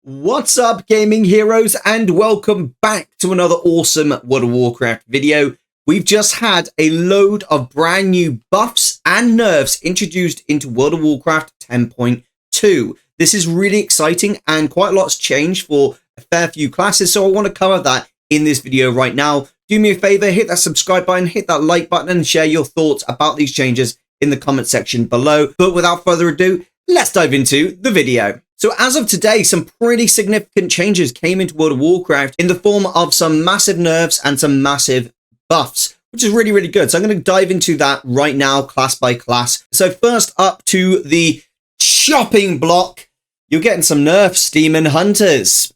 What's up, gaming heroes, and welcome back to another awesome World of Warcraft video. We've just had a load of brand new buffs and nerfs introduced into World of Warcraft 10.2. This is really exciting and quite a lot's changed for a fair few classes, so I want to cover that in this video right now. Do me a favor, hit that subscribe button, hit that like button, and share your thoughts about these changes in the comment section below. But without further ado, let's dive into the video. So as of today, some pretty significant changes came into World of Warcraft in the form of some massive nerfs and some massive buffs, which is really, really good. So I'm going to dive into that right now, class by class. So first up to the chopping block, you're getting some nerfs, Demon Hunters.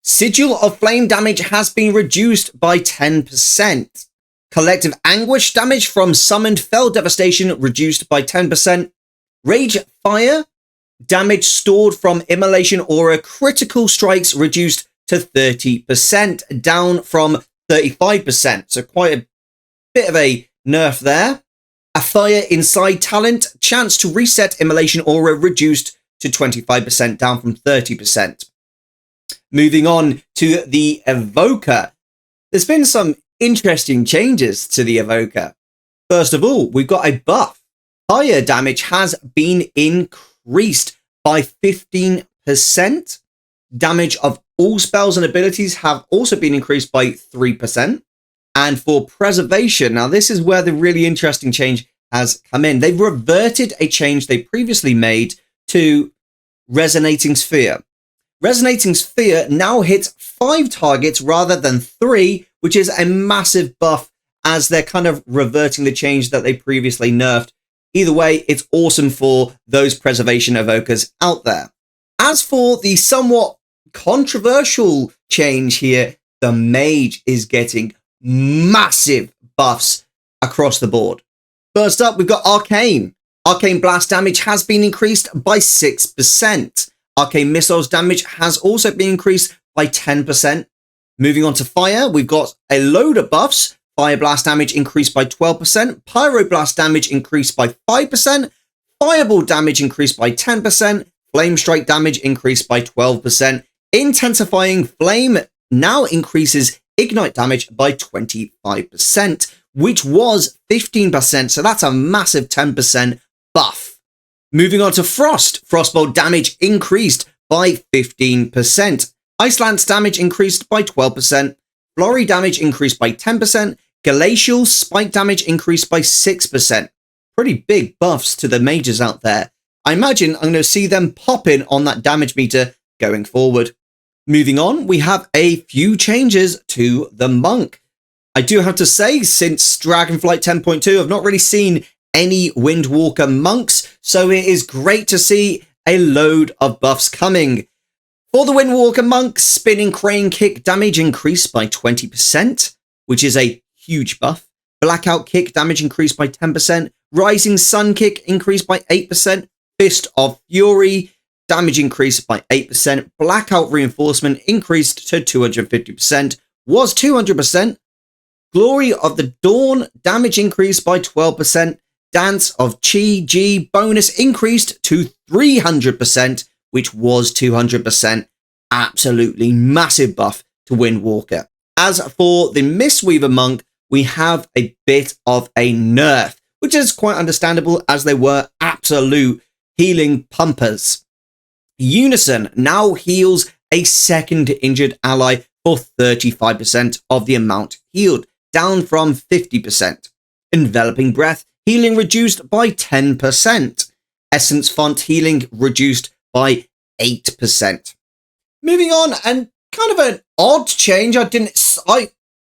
Sigil of Flame damage has been reduced by 10%. Collective Anguish damage from Summoned Fell Devastation reduced by 10%. Rage Fire damage stored from Immolation Aura critical strikes reduced to 30%, down from 35%. So quite a bit of a nerf there. A Fire Inside talent, chance to reset Immolation Aura reduced to 25%, down from 30%. Moving on to the Evoker. There's been some interesting changes to the Evoker. First of all, we've got a buff. Fire damage has been increased by 15%. Damage of all spells and abilities have also been increased by 3%. And for preservation, now this is where the really interesting change has come in. They've reverted a change they previously made to Resonating Sphere. Resonating Sphere now hits 5 targets rather than 3, which is a massive buff as they're kind of reverting the change that they previously nerfed. Either way, it's awesome for those preservation evokers out there. As for the somewhat controversial change here, the Mage is getting massive buffs across the board. First up, we've got Arcane. Arcane Blast damage has been increased by 6%. Arcane Missiles damage has also been increased by 10%. Moving on to Fire, we've got a load of buffs. Fire Blast damage increased by 12%, Pyroblast damage increased by 5%, Fireball damage increased by 10%, Flame Strike damage increased by 12%. Intensifying Flame now increases Ignite damage by 25%, which was 15%, so that's a massive 10% buff. Moving on to Frost. Frostbolt damage increased by 15%. Ice Lance damage increased by 12%. Flurry damage increased by 10%. Glacial Spike damage increased by 6%. Pretty big buffs to the mages out there. I imagine I'm going to see them popping on that damage meter going forward. Moving on, we have a few changes to the Monk. I do have to say, since Dragonflight 10.2, I've not really seen any Windwalker monks, so it is great to see a load of buffs coming. For the Windwalker monk, Spinning Crane Kick damage increased by 20%, which is a huge buff. Blackout Kick damage increased by 10%. Rising Sun Kick increased by 8%. Fist of Fury damage increased by 8%. Blackout Reinforcement increased to 250%. Was 200%. Glory of the Dawn damage increased by 12%. Dance of Chi G bonus increased to 300%, which was 200%. Absolutely massive buff to Windwalker. As for the Mistweaver monk, we have a bit of a nerf, which is quite understandable as they were absolute healing pumpers. Unison now heals a second injured ally for 35% of the amount healed, down from 50%. Enveloping Breath healing reduced by 10%. Essence Font healing reduced by 8%. Moving on, and kind of an odd change.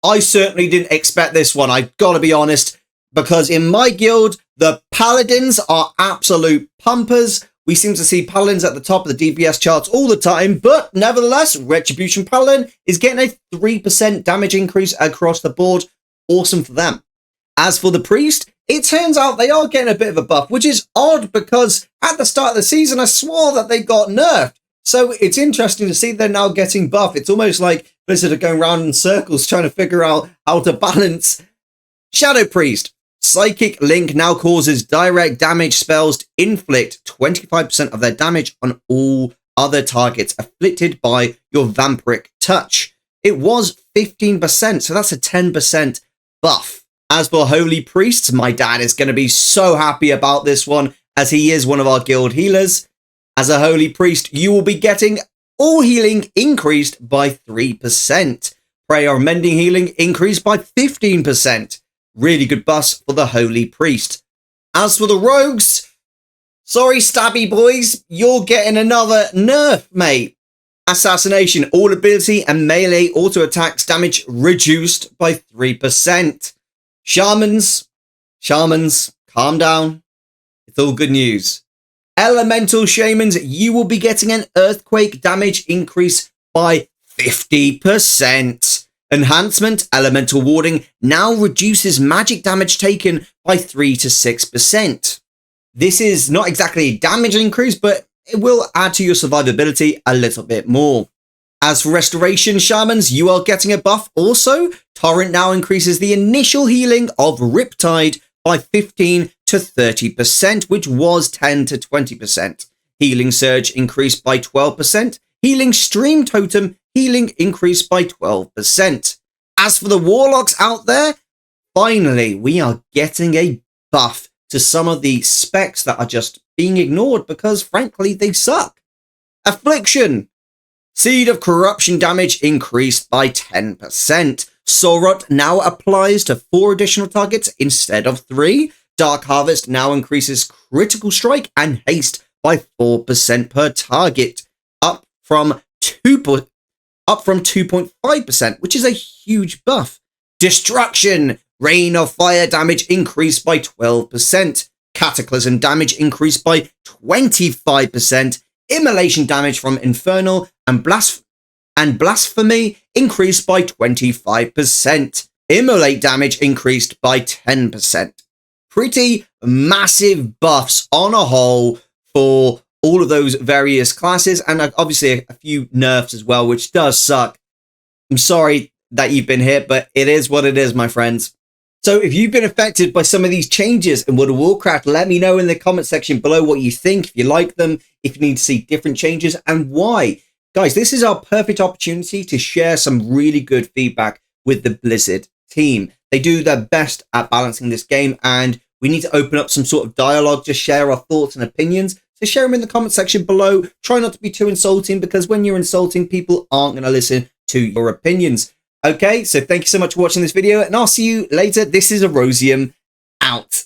I certainly didn't expect this one, I gotta be honest, because in my guild, the Paladins are absolute pumpers. We seem to see Paladins at the top of the DPS charts all the time, but nevertheless, Retribution Paladin is getting a 3% damage increase across the board. Awesome for them. As for the Priest, it turns out they are getting a bit of a buff, which is odd because at the start of the season, I swore that they got nerfed. So it's interesting to see they're now getting buff. It's almost like Blizzard are going around in circles trying to figure out how to balance. Shadow Priest. Psychic Link now causes direct damage spells to inflict 25% of their damage on all other targets afflicted by your vampiric touch. It was 15%, so that's a 10% buff. As for Holy Priests, my dad is going to be so happy about this one, as he is one of our guild healers. As a Holy Priest, you will be getting all healing increased by 3%. Prayer Mending healing increased by 15%. Really good buffs for the Holy Priest. As for the Rogues, sorry stabby boys, you're getting another nerf, mate. Assassination, all ability and melee auto attacks damage reduced by 3%. Shamans, calm down. It's all good news. Elemental Shamans, you will be getting an earthquake damage increase by 50%. Enhancement, Elemental Warding, now reduces magic damage taken by 3 to 6%. This is not exactly a damage increase, but it will add to your survivability a little bit more. As for Restoration Shamans, you are getting a buff also. Torrent now increases the initial healing of Riptide by 15 to 30%, which was 10 to 20%. Healing Surge increased by 12%. Healing Stream Totem healing increased by 12%. As for the Warlocks out there, finally, we are getting a buff to some of the specs that are just being ignored because, frankly, they suck. Affliction. Seed of Corruption damage increased by 10%. Sorot now applies to 4 additional targets instead of 3. Dark Harvest now increases critical strike and haste by 4% per target, up from 2.5%, which is a huge buff. Destruction. Rain of Fire damage increased by 12%. Cataclysm damage increased by 25%. Immolation damage from Infernal and Blasphemy increased by 25%. Immolate damage increased by 10%. Pretty massive buffs on a whole for all of those various classes, and obviously a few nerfs as well, which does suck. I'm sorry that you've been hit, but it is what it is, my friends. So if you've been affected by some of these changes in World of Warcraft, let me know in the comment section below what you think, if you like them, if you need to see different changes, and why. Guys, this is our perfect opportunity to share some really good feedback with the Blizzard team. They do their best at balancing this game, and we need to open up some sort of dialogue, just share our thoughts and opinions. So share them in the comment section below. Try not to be too insulting, because when you're insulting, people aren't going to listen to your opinions. Okay, so thank you so much for watching this video, and I'll see you later. This is Erosium, out.